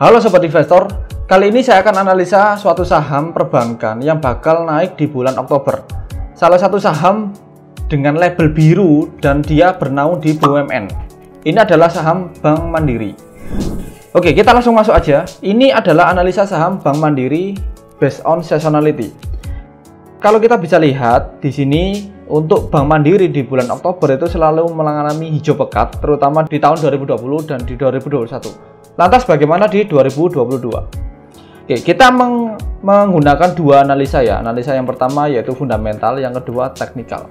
Halo Sobat Investor, kali ini saya akan analisa suatu saham perbankan yang bakal naik di bulan Oktober. Salah satu saham dengan label biru dan dia bernaung di BUMN. Ini adalah saham Bank Mandiri. Oke, kita langsung masuk aja. Ini adalah analisa saham Bank Mandiri based on seasonality. Kalau kita bisa lihat di sini untuk Bank Mandiri di bulan Oktober itu selalu mengalami hijau pekat, terutama di tahun 2020 dan di 2021. Lantas bagaimana di 2022? Oke, kita menggunakan dua analisa ya. Analisa yang pertama yaitu fundamental, yang kedua teknikal.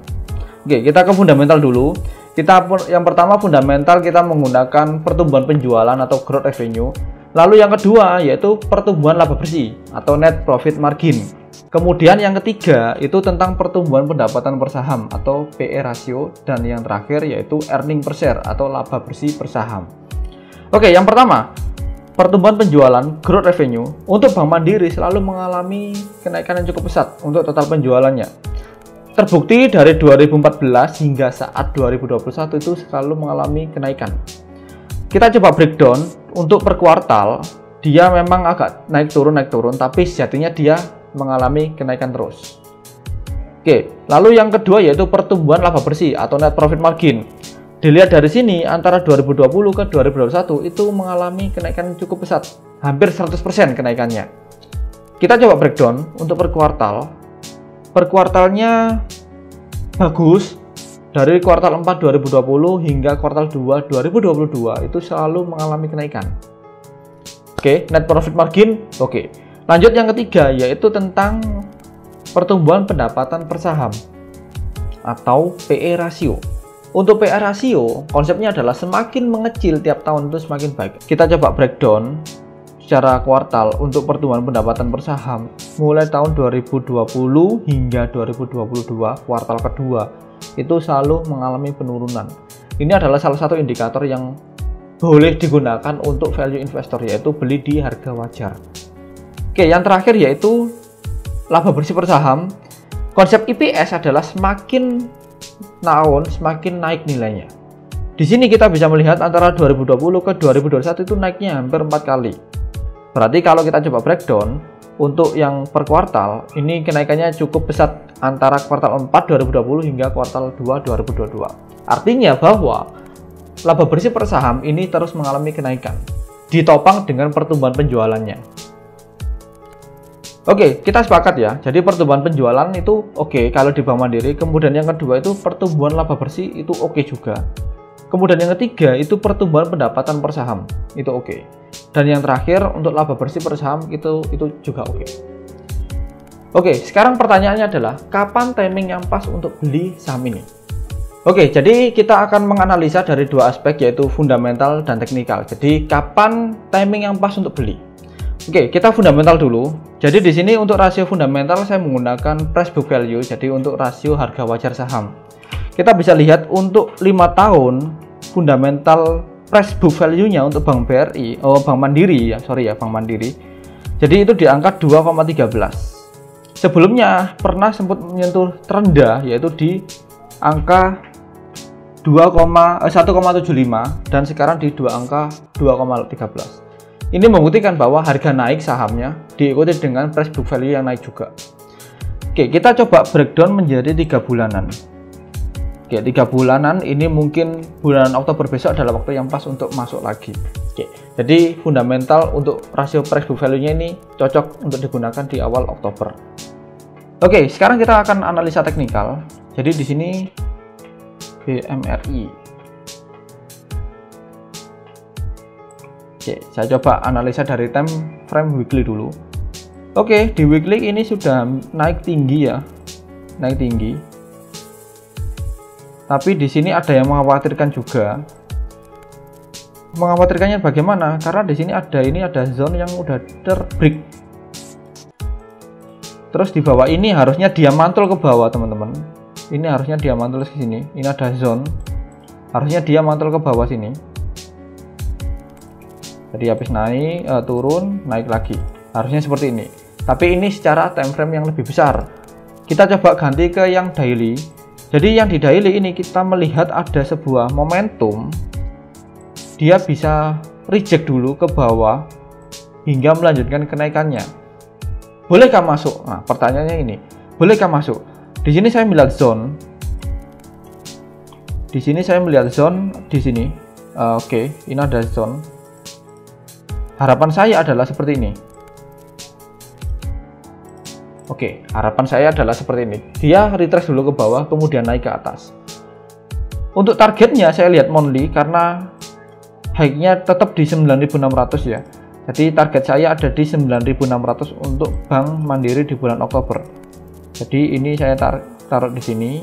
Oke, kita ke fundamental dulu. Yang pertama fundamental kita menggunakan pertumbuhan penjualan atau growth revenue. Lalu yang kedua yaitu pertumbuhan laba bersih atau net profit margin. Kemudian yang ketiga itu tentang pertumbuhan pendapatan per saham atau PE ratio, dan yang terakhir yaitu earning per share atau laba bersih per saham. Oke, yang pertama, pertumbuhan penjualan growth revenue untuk Bank Mandiri selalu mengalami kenaikan yang cukup pesat untuk total penjualannya. Terbukti dari 2014 hingga saat 2021 itu selalu mengalami kenaikan. Kita coba breakdown untuk per kuartal, dia memang agak naik turun, tapi sejatinya dia mengalami kenaikan terus. Oke, lalu yang kedua yaitu pertumbuhan laba bersih atau net profit margin. Dilihat dari sini, antara 2020 ke 2021 itu mengalami kenaikan cukup pesat, hampir 100% kenaikannya. Kita coba breakdown untuk per kuartal. Per kuartalnya bagus, dari kuartal 4 2020 hingga kuartal 2 2022 itu selalu mengalami kenaikan. Oke, net profit margin, oke. Lanjut yang ketiga, yaitu tentang pertumbuhan pendapatan per saham atau PE ratio. Untuk PE ratio, konsepnya adalah semakin mengecil tiap tahun itu semakin baik. Kita coba breakdown secara kuartal untuk pertumbuhan pendapatan per saham mulai tahun 2020 hingga 2022 kuartal kedua itu selalu mengalami penurunan. Ini adalah salah satu indikator yang boleh digunakan untuk value investor, yaitu beli di harga wajar. Oke, yang terakhir yaitu laba bersih per saham. Konsep EPS adalah semakin semakin naik nilainya. Di sini kita bisa melihat antara 2020 ke 2021 itu naiknya hampir 4 kali. Berarti kalau kita coba breakdown untuk yang per kuartal, ini kenaikannya cukup pesat antara kuartal 4 2020 hingga kuartal 2 2022. Artinya bahwa laba bersih per saham ini terus mengalami kenaikan, ditopang dengan pertumbuhan penjualannya. Oke, kita sepakat ya. Jadi pertumbuhan penjualan itu oke kalau di Bank Mandiri. Kemudian yang kedua itu pertumbuhan laba bersih itu oke juga. Kemudian yang ketiga itu pertumbuhan pendapatan per saham itu oke. Dan yang terakhir untuk laba bersih per saham itu juga oke. Oke, sekarang pertanyaannya adalah kapan timing yang pas untuk beli saham ini? Oke, jadi kita akan menganalisa dari dua aspek yaitu fundamental dan teknikal. Jadi kapan timing yang pas untuk beli? Oke, kita fundamental dulu. Jadi di sini untuk rasio fundamental saya menggunakan price book value, jadi untuk rasio harga wajar saham. Kita bisa lihat untuk 5 tahun fundamental price book value-nya untuk Bank Mandiri. Jadi itu di angka 2,13. Sebelumnya pernah sempat menyentuh terendah yaitu di angka 1,75 dan sekarang di angka 2,13. Ini membuktikan bahwa harga naik sahamnya diikuti dengan price book value yang naik juga. Oke, kita coba breakdown menjadi 3 bulanan. Oke, 3 bulanan ini mungkin bulan Oktober besok adalah waktu yang pas untuk masuk lagi. Oke, jadi fundamental untuk rasio price book value-nya ini cocok untuk digunakan di awal Oktober. Oke, sekarang kita akan analisa teknikal. Jadi di sini BMRI. Oke, saya coba analisa dari time frame weekly dulu. Oke, di weekly ini sudah naik tinggi ya, naik tinggi. Tapi di sini ada yang mengkhawatirkan juga. Mengkhawatirkannya bagaimana? Karena di sini ada zone yang udah terbreak. Terus di bawah ini harusnya dia mantul ke bawah, teman-teman. Ini harusnya dia mantul ke sini. Ini ada zone. Harusnya dia mantul ke bawah sini. Jadi habis naik, turun, naik lagi. Harusnya seperti ini. Tapi ini secara time frame yang lebih besar. Kita coba ganti ke yang daily. Jadi yang di daily ini kita melihat ada sebuah momentum. Dia bisa reject dulu ke bawah hingga melanjutkan kenaikannya. Bolehkah masuk? Nah, pertanyaannya ini, bolehkah masuk? Di sini saya melihat zone. Di sini saya melihat zone di sini. Oke, ini ada zone. Harapan saya adalah seperti ini. Oke, harapan saya adalah seperti ini. Dia retrace dulu ke bawah, kemudian naik ke atas. Untuk targetnya saya lihat monthly karena high-nya tetap di 9.600 ya. Jadi target saya ada di 9.600 untuk Bank Mandiri di bulan Oktober. Jadi ini saya taruh di sini.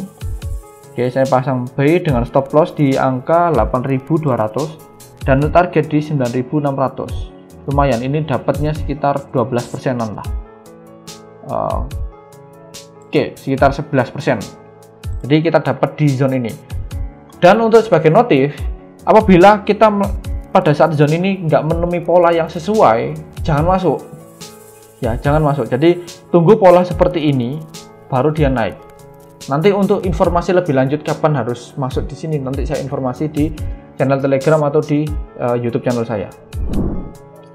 Oke, saya pasang buy dengan stop loss di angka 8.200 dan target di 9.600. Lumayan, ini dapatnya sekitar 12%-an lah. Oke, sekitar 11%. Jadi kita dapat di zone ini. Dan untuk sebagai notif, apabila kita pada saat zone ini nggak menemui pola yang sesuai, jangan masuk. Ya, jangan masuk. Jadi tunggu pola seperti ini, baru dia naik. Nanti untuk informasi lebih lanjut kapan harus masuk di sini, nanti saya informasi di channel Telegram atau di YouTube channel saya.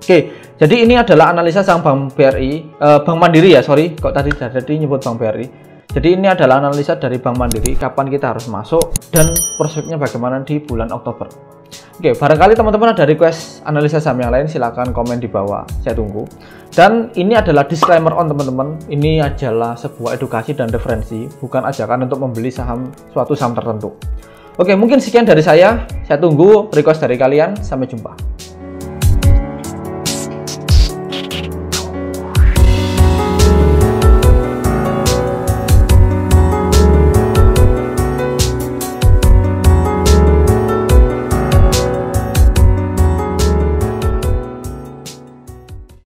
Oke, jadi ini adalah analisa saham Bank BRI, Bank Mandiri ya, sorry, kok tadi nyebut Bank BRI. Jadi ini adalah analisa dari Bank Mandiri, kapan kita harus masuk dan prospeknya bagaimana di bulan Oktober. Oke, barangkali teman-teman ada request analisa saham yang lain, silahkan komen di bawah, saya tunggu. Dan ini adalah disclaimer on teman-teman, ini adalah sebuah edukasi dan referensi, bukan ajakan untuk membeli suatu saham tertentu. Oke, mungkin sekian dari saya tunggu request dari kalian, sampai jumpa.